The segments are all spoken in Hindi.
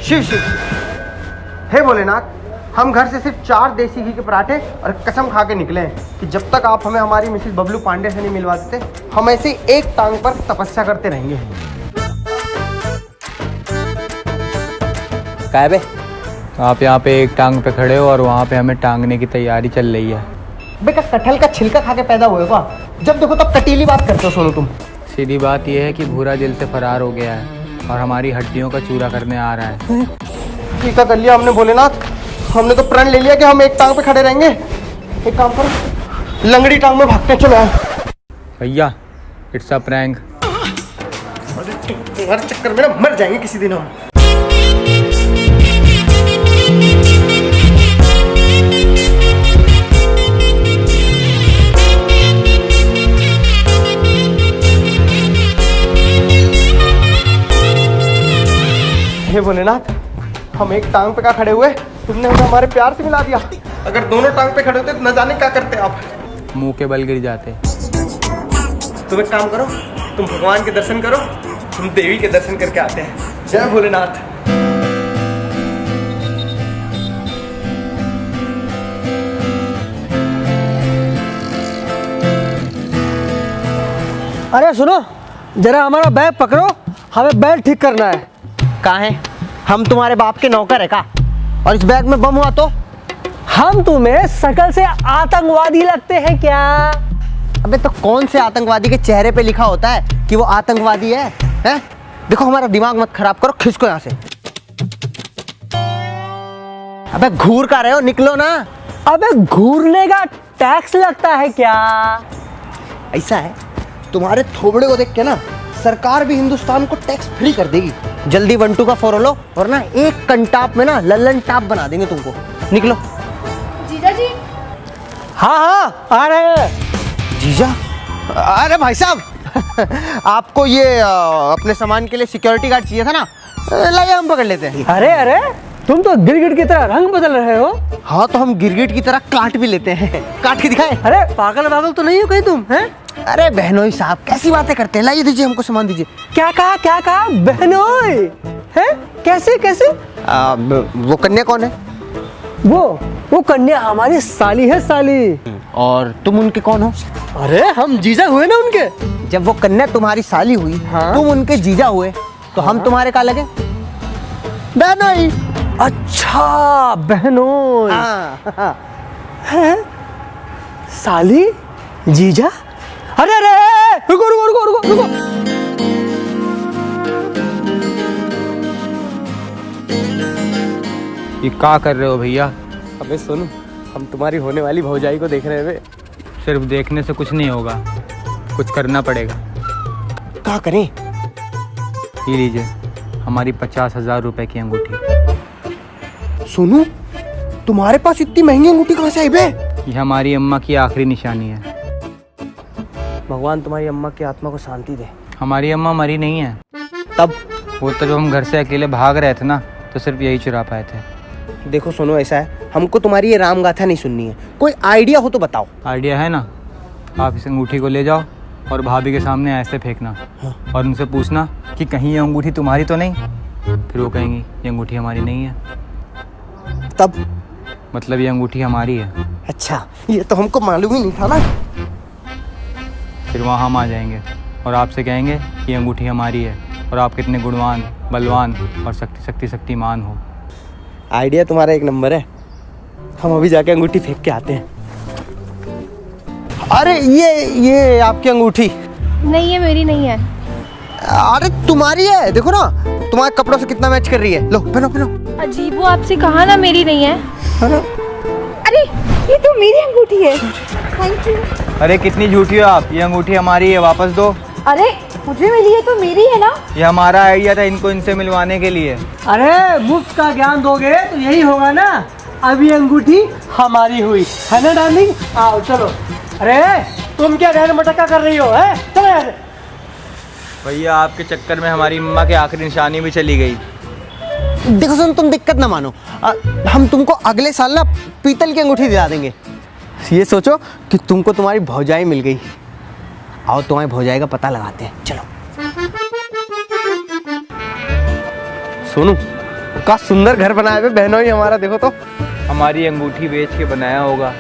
शिव शिव हे भोलेनाथ, हम घर से सिर्फ 4 देसी घी के पराठे और कसम खा के निकले हैं कि जब तक आप हमें हमारी मिसेस बबलू पांडे से नहीं मिलवा देते, हम ऐसे एक टांग पर तपस्या करते रहेंगे। क्या बे? आप यहाँ पे एक टांग पे खड़े हो और वहाँ पे हमें टांगने की तैयारी चल रही है। बेटा कटहल का छिलका खा के पैदा हुए का? जब देखो तब कटीली बात करते हो सोनू तुम। सीधी बात यह है कि भूरा जेल से फरार हो गया है और हमारी हड्डियों का चूरा करने आ रहा है। ठीक है कर लिया हमने भोलेनाथ, हमने तो प्रण ले लिया कि हम एक टांग पे खड़े रहेंगे। एक काम करो, लंगड़ी टांग में भागते चलो आओ। भैया इट्स अ प्रैंक। तुम्हारे चक्कर में ना मर जाएंगे किसी दिन हम। हे भोलेनाथ, हम एक टांग पे क्या खड़े हुए, तुमने हमें हमारे प्यार से मिला दिया। अगर दोनों टांग पे खड़े होते तो न जाने क्या करते आप। मुंह के बल गिर जाते। तुम एक काम करो, तुम भगवान के दर्शन करो, हम देवी के दर्शन करके आते हैं। जय भोलेनाथ। अरे सुनो, जरा हमारा बैग पकड़ो, हमें बैग ठीक करना है। कहाँ है? हम तुम्हारे बाप के नौकर है का? और इस बैग में बम हुआ तो? हम तुम्हें शकल से आतंकवादी लगते हैं क्या? अबे तो कौन से आतंकवादी के चेहरे पे लिखा होता है कि वो आतंकवादी है? हैं? देखो हमारा दिमाग मत खराब करो, खिसको यहाँ से। अबे घूर का रहे हो, निकलो ना। अबे घूरने का टैक्स लगता है क्या? ऐसा है, तुम्हारे थोबड़े को देख के ना सरकार भी हिंदुस्तान को टैक्स फ्री कर देगी। जल्दी 1-2 का फॉर लो और ना एक कंटाप में ना लल्लन टाप बना देंगे तुमको। निकलो। जीजा जी। हाँ हाँ आ रहे हैं। जीजा? अरे भाई साहब आपको ये अपने सामान के लिए सिक्योरिटी गार्ड चाहिए था ना, लाइए हम पकड़ लेते हैं। अरे अरे, तुम तो गिरगिट की तरह रंग बदल रहे हो। हाँ तो हम गिरगिट की तरह काट भी लेते हैं। काट के दिखाए? अरे पागल तो नहीं हो कहीं तुम? हैं? अरे बहनोई साहब कैसी बातें करते हैं, लाइए दीजिए हमको सामान दीजिए। क्या कहा बहनोई? हैं? कैसे कैसे? वो कन्या कौन है? वो कन्या हमारी साली है, साली। और तुम उनके कौन हो? अरे हम जीजा हुए ना उनके। जब वो कन्या तुम्हारी साली हुई, हाँ? तुम उनके जीजा हुए, तो हम तुम्हारे का लगे? बहनोई। अच्छा बहनोई। हाँ। हैं? साली जीजा? अरे अरे रुको रुको रुको रुको रुको। ये क्या कर रहे हो भैया? अबे सुन, हम तुम्हारी होने वाली भौजाई को देख रहे हैं। सिर्फ देखने से कुछ नहीं होगा, कुछ करना पड़ेगा। क्या करें? ये लीजिए हमारी 50,000 रुपए की अंगूठी। सोनू, तुम्हारे पास इतनी महंगी अंगूठी कहाँ से आई बे? ये हमारी अम्मा की आखिरी निशानी है। भगवान तुम्हारी अम्मा की आत्मा को शांति दे। हमारी अम्मा मरी नहीं है। तब? वो तो जब हम घर से अकेले भाग रहे थे ना, तो सिर्फ यही चुरा पाए थे। देखो सोनू, ऐसा है, हमको तुम्हारी ये राम गाथा नहीं सुननी है, कोई आइडिया हो तो बताओ। आइडिया है ना, आप इस अंगूठी को ले जाओ और भाभी के सामने ऐसे फेंकना। हाँ। और उनसे पूछना कि कहीं ये अंगूठी तुम्हारी तो नहीं। फिर वो कहेंगी ये अंगूठी हमारी नहीं है। तब? मतलब ये अंगूठी हमारी है। अच्छा, ये तो हमको मालूम ही नहीं था ना। फिर वहाँ हम आ जाएंगे और आपसे कहेंगे कि ये अंगूठी हमारी है और आप कितने गुणवान, बलवान और शक्तिमान हो। आइडिया तुम्हारा एक नंबर है, हम अभी जाके अंगूठी फेंक के आते हैं। अरे ये आपकी अंगूठी? नहीं, ये मेरी नहीं है। अरे तुम्हारी है, देखो ना तुम्हारे कपड़ों से कितना मैच कर रही है। लो पहनो पहनो। अजीब, वो आपसे कहा ना मेरी नहीं है। अरे ये तो मेरी अंगूठी है। Thank you. अरे कितनी झूठी हो आप, ये अंगूठी हमारी है, वापस दो। अरे मुझे मिली है तो मेरी है ना। ये हमारा आइडिया था इनको इनसे मिलवाने के लिए। अरे मुफ्त का ज्ञान दोगे तो यही होगा ना। अब ये अंगूठी हमारी हुई है ना डार्लिंग? आओ चलो। अरे तुम क्या ध्यान मटका कर रही हो? है चलो यहाँ से। भैया आपके चक्कर में हमारी अम्मा की आखिरी निशानी भी चली गई। देखो सुन, तुम दिक्कत ना मानो, हम तुमको अगले साल ना पीतल की अंगूठी दिला देंगे। ये सोचो कि तुमको तुम्हारी भौजाई मिल गई। आओ तुम्हारी भौजाई का पता लगाते हैं, चलो। सोनू, का सुंदर घर बनाया हुए बहनों ही हमारा, देखो तो। हमारी अंगूठी बेच के बनाया होगा।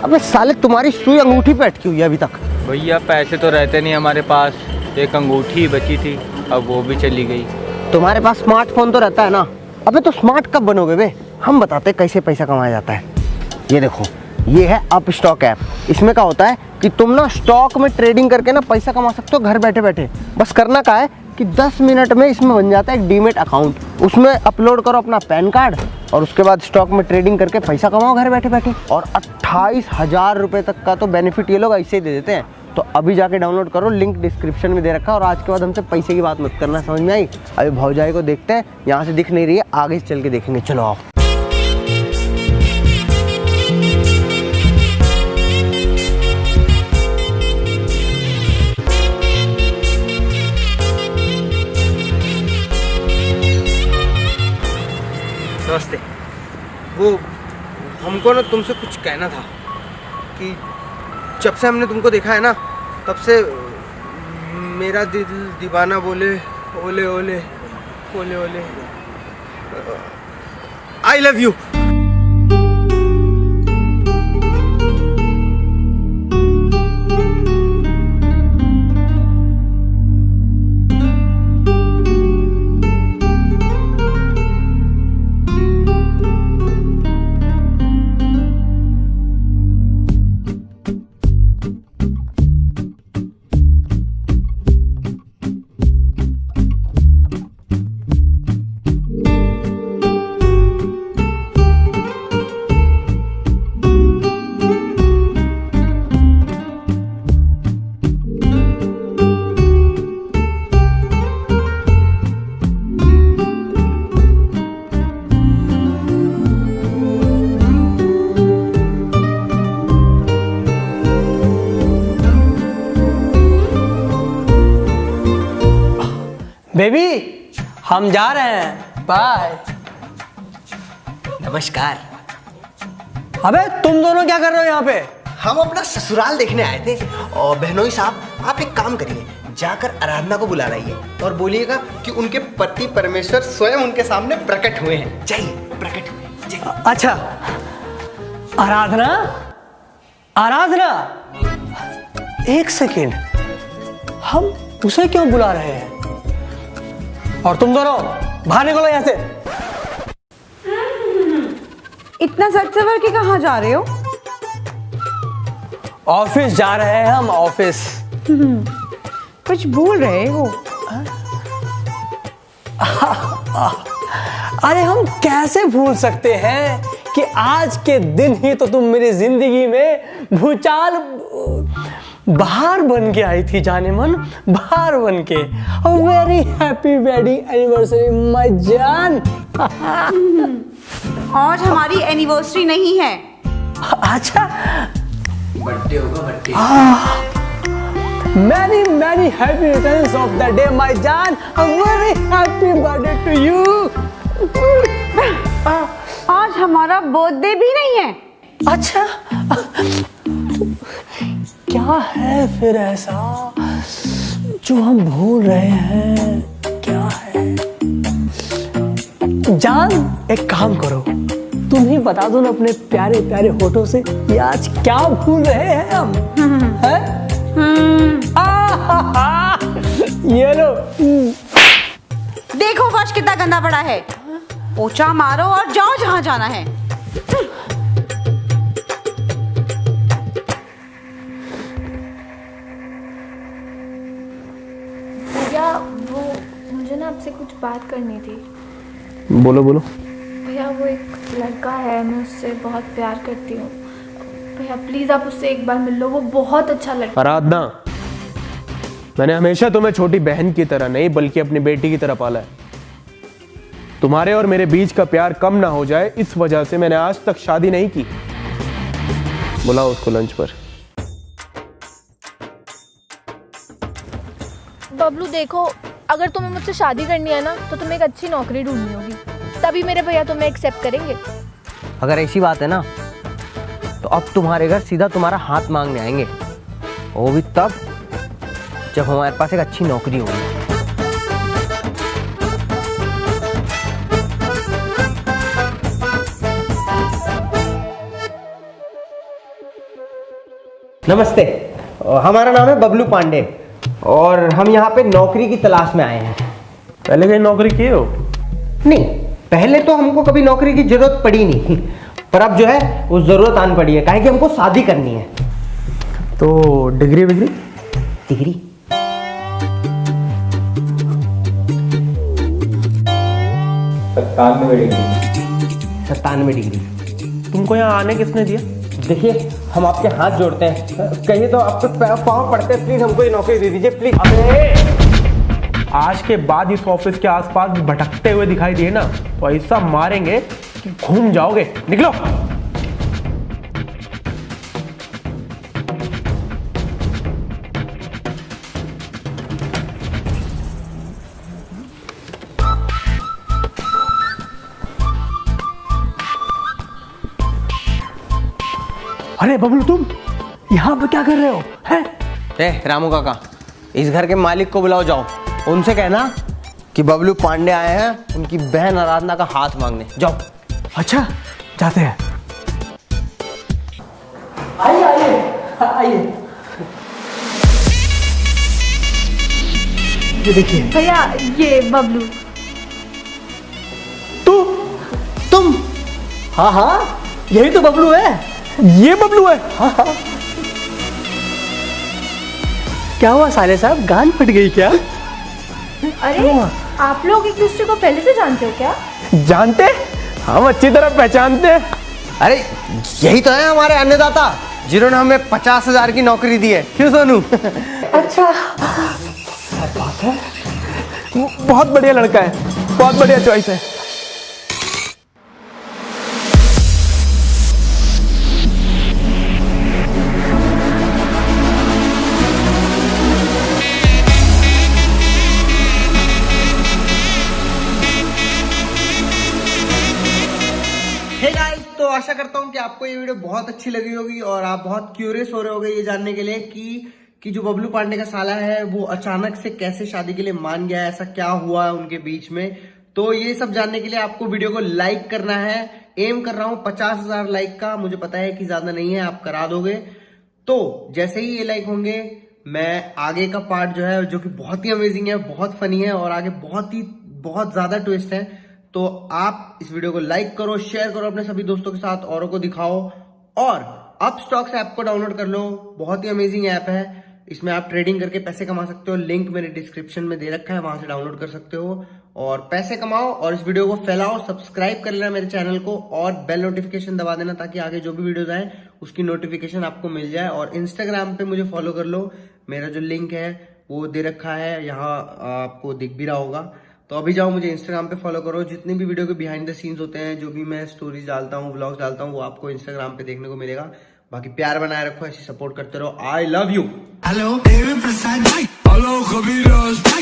अबे साले तुम्हारी सुई अंगूठी पे अटकी हुई है अभी तक। भैया पैसे तो रहते नहीं हमारे पास, एक अंगूठी बची थी, अब वो भी चली गई। तुम्हारे पास स्मार्टफोन तो रहता है ना। अबे तो स्मार्ट कब बनोगे बे? हम बताते हैं कैसे पैसा कमाया जाता है। ये देखो, ये है अप स्टॉक ऐप। इसमें क्या होता है कि तुम ना स्टॉक में ट्रेडिंग करके ना पैसा कमा सकते हो घर बैठे बैठे। बस करना क्या है कि 10 मिनट में इसमें बन जाता है एक डीमेट अकाउंट। उसमें अपलोड करो अपना पैन कार्ड और उसके बाद स्टॉक में ट्रेडिंग करके पैसा कमाओ घर बैठे बैठे। और 28,000 रुपये तक का तो बेनिफिट ये लोग ऐसे ही दे देते हैं। तो अभी जाके डाउनलोड करो, लिंक डिस्क्रिप्शन में दे रखा है। और आज के बाद हमसे पैसे की बात मत करना, समझ में आई? अभी भौजाई को देखते हैं, यहाँ से दिख नहीं रही है, आगे से चल के देखेंगे। चलो आओ। नमस्ते। वो हमको ना तुमसे कुछ कहना था कि जब से हमने तुमको देखा है ना, तब से मेरा दिल दीवाना बोले ओले ओले ओले ओले आई लव यू। बेबी हम जा रहे हैं, बाय। नमस्कार। अबे तुम दोनों क्या कर रहे हो यहाँ पे? हम अपना ससुराल देखने आए थे। और बहनोई साहब, आप एक काम करिए, जाकर आराधना को बुला लाइए और बोलिएगा कि उनके पति परमेश्वर स्वयं उनके सामने प्रकट हुए हैं। जाइए, प्रकट हुए, जाइए। अच्छा, आराधना, आराधना, एक सेकेंड, हम उसे क्यों बुला रहे हैं? और तुम दोनों बाहर निकलो यहाँ से। इतना सच सवर के कहाँ जा रहे हो? ऑफिस जा रहे हैं हम, ऑफिस। कुछ भूल रहे हो? अरे हम कैसे भूल सकते हैं कि आज के दिन ही तो तुम मेरी जिंदगी में भूचाल बाहर बन के आई थी, जाने मन, बाहर बन के। Very happy wedding anniversary my जान। आज हमारी एनिवर्सरी नहीं है। अच्छा, बर्थडे होगा, birthday. Many many happy returns of the day my जान। Very happy birthday to you. आज हमारा बर्थडे भी नहीं है। अच्छा, क्या है फिर ऐसा जो हम भूल रहे हैं? क्या है? जान, एक काम करो, तुम ही बता दो ना अपने प्यारे प्यारे होठों से कि आज क्या भूल रहे हैं हम? हैं? ये लो। देखो फर्श कितना गंदा पड़ा है, पोछा मारो और जाओ जहां जाना है। भैया, वो मुझे ना आपसे कुछ बात करनी थी। बोलो बोलो। भैया, वो एक लड़का है, मैं उससे बहुत प्यार करती हूँ। भैया प्लीज़ आप उससे एक बार मिल लो, वो बहुत अच्छा लड़का। आराधना, मैंने हमेशा तुम्हें छोटी बहन की तरह नहीं बल्कि अपनी बेटी की तरह पाला है। तुम्हारे और मेरे बीच का प्यार कम ना हो जाए, इस वजह से मैंने आज तक शादी नहीं की। बुलाओ उसको लंच पर। बबलू देखो, अगर तुम्हें मुझसे शादी करनी है ना, तो तुम्हें एक अच्छी नौकरी ढूंढनी होगी, तभी मेरे भैया तुम्हें एक्सेप्ट करेंगे। अगर ऐसी बात है ना, तो अब तुम्हारे घर सीधा तुम्हारा हाथ मांगने आएंगे, वो भी तब जब हमारे पास एक अच्छी नौकरी होगी। नमस्ते, हमारा नाम है बबलू पांडे और हम यहाँ पे नौकरी की तलाश में आए हैं। पहले कहीं नौकरी किए हो? नहीं, पहले तो हमको कभी नौकरी की जरूरत पड़ी नहीं, पर अब जो है वो जरूरत आन पड़ी है, काहे कि हमको शादी करनी है। तो डिग्री विग्री? डिग्री? 97 डिग्री। तुमको यहाँ आने किसने दिया? देखिए, हम आपके हाथ जोड़ते हैं, कहिए तो आपके पाँव पड़ते हैं, प्लीज हमको ये नौकरी दे दीजिए प्लीज। अबे आज के बाद इस ऑफिस के आसपास भटकते हुए दिखाई दिए ना तो ऐसा मारेंगे कि घूम जाओगे। निकलो। अरे बबलू, तुम यहाँ पे क्या कर रहे हो? हैं? रामू काका, इस घर के मालिक को बुलाओ, जाओ उनसे कहना कि बबलू पांडे आए हैं उनकी बहन आराधना का हाथ मांगने। जाओ। अच्छा, जाते हैं। आइए आइए आइए। ये देखिए। भैया ये बबलू। तुम? हाँ हाँ, यही तो बबलू है। ये बबलू है? हाँ। क्या हुआ साले साहब, गान फट गई क्या? अरे आप लोग एक दूसरे को पहले से जानते हो क्या? जानते? हम अच्छी तरह पहचानते हैं। अरे यही तो है हमारे अन्नदाता जिन्होंने हमें 50,000 की नौकरी दी है, क्यों सोनू? अच्छा, बहुत बढ़िया लड़का है, बहुत बढ़िया चॉइस है। हे गाइस, तो आशा करता हूँ कि आपको ये वीडियो बहुत अच्छी लगी होगी और आप बहुत क्यूरियस हो रहे होगे ये जानने के लिए कि जो बबलू पांडे का साला है वो अचानक से कैसे शादी के लिए मान गया है, ऐसा क्या हुआ है उनके बीच में। तो ये सब जानने के लिए आपको वीडियो को लाइक करना है। एम कर रहा हूँ 50,000 लाइक का, मुझे पता है कि ज्यादा नहीं है, आप करा दोगे। तो जैसे ही ये लाइक होंगे मैं आगे का पार्ट जो है, जो कि बहुत ही अमेजिंग है, बहुत फनी है और आगे बहुत ज्यादा ट्विस्ट है, तो आप इस वीडियो को लाइक करो, शेयर करो अपने सभी दोस्तों के साथ, औरों को दिखाओ। और अपस्टॉक्स ऐप को डाउनलोड कर लो, बहुत ही अमेजिंग ऐप है। इसमें आप ट्रेडिंग करके पैसे कमा सकते हो, लिंक मेरे डिस्क्रिप्शन में दे रखा है, वहां से डाउनलोड कर सकते हो और पैसे कमाओ और इस वीडियो को फैलाओ। सब्सक्राइब कर लेना मेरे चैनल को और बेल नोटिफिकेशन दबा देना ताकि आगे जो भी वीडियोस आए उसकी नोटिफिकेशन आपको मिल जाए। और इंस्टाग्राम पे मुझे फॉलो कर लो, मेरा जो लिंक है वो दे रखा है, यहाँ आपको दिख भी रहा होगा। तो अभी जाओ मुझे इंस्टाग्राम पे फॉलो करो, जितने भी वीडियो के बिहाइंड द सीन्स होते हैं, जो भी मैं स्टोरीज डालता हूँ, व्लॉग्स डालता हूँ, वो आपको इंस्टाग्राम पे देखने को मिलेगा। बाकी प्यार बनाए रखो, ऐसी सपोर्ट करते रहो। I love you. Hello, David Prasad. Hello, Khabir.